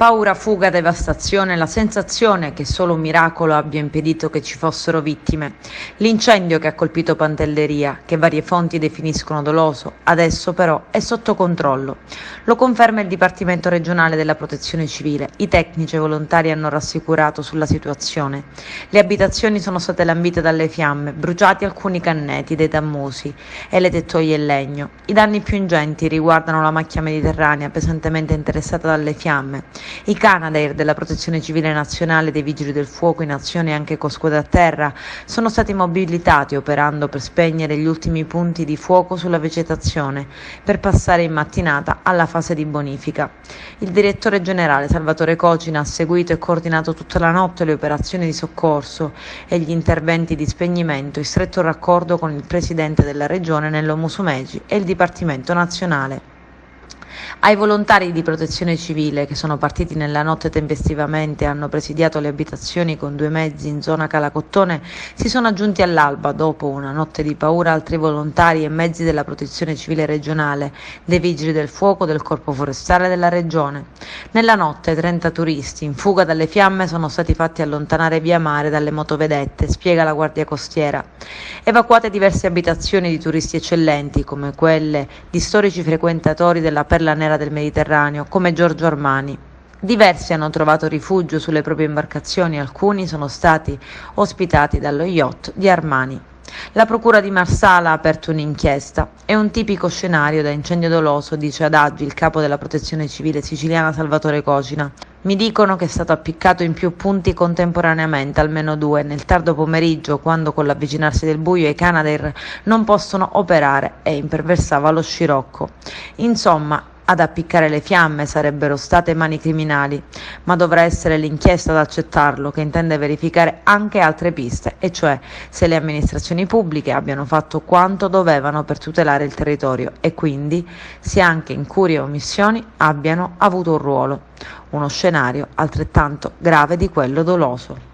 Paura, fuga, devastazione, la sensazione che solo un miracolo abbia impedito che ci fossero vittime. L'incendio che ha colpito Pantelleria, che varie fonti definiscono doloso, adesso però è sotto controllo. Lo conferma il Dipartimento regionale della Protezione Civile. I tecnici e i volontari hanno rassicurato sulla situazione. Le abitazioni sono state lambite dalle fiamme, bruciati alcuni canneti dei tammusi e le tettoie in legno. I danni più ingenti riguardano la macchia mediterranea, pesantemente interessata dalle fiamme. I Canadair della Protezione Civile Nazionale e dei Vigili del Fuoco in azione anche con squadra a terra sono stati mobilitati operando per spegnere gli ultimi punti di fuoco sulla vegetazione per passare in mattinata alla fase di bonifica. Il direttore generale Salvatore Cocina ha seguito e coordinato tutta la notte le operazioni di soccorso e gli interventi di spegnimento in stretto raccordo con il presidente della regione Nello Musumeci e il Dipartimento nazionale. Ai volontari di protezione civile che sono partiti nella notte tempestivamente e hanno presidiato le abitazioni con 2 mezzi in zona Calacottone si sono aggiunti all'alba, dopo una notte di paura, altri volontari e mezzi della protezione civile regionale, dei vigili del fuoco, del corpo forestale della regione. Nella notte 30 turisti in fuga dalle fiamme sono stati fatti allontanare via mare dalle motovedette, spiega la Guardia Costiera. Evacuate diverse abitazioni di turisti eccellenti come quelle di storici frequentatori della Perla Nera del Mediterraneo come Giorgio Armani. Diversi hanno trovato rifugio sulle proprie imbarcazioni, alcuni sono stati ospitati dallo yacht di Armani. La procura di Marsala ha aperto un'inchiesta. È un tipico scenario da incendio doloso, dice ad Agi il capo della protezione civile siciliana Salvatore Cocina. Mi dicono che è stato appiccato in più punti contemporaneamente, almeno 2, nel tardo pomeriggio, quando con l'avvicinarsi del buio i Canadair non possono operare e imperversava lo scirocco. Insomma, ad appiccare le fiamme sarebbero state mani criminali, ma dovrà essere l'inchiesta ad accettarlo, che intende verificare anche altre piste, e cioè se le amministrazioni pubbliche abbiano fatto quanto dovevano per tutelare il territorio e quindi se anche incurie e omissioni abbiano avuto un ruolo. Uno scenario altrettanto grave di quello doloso.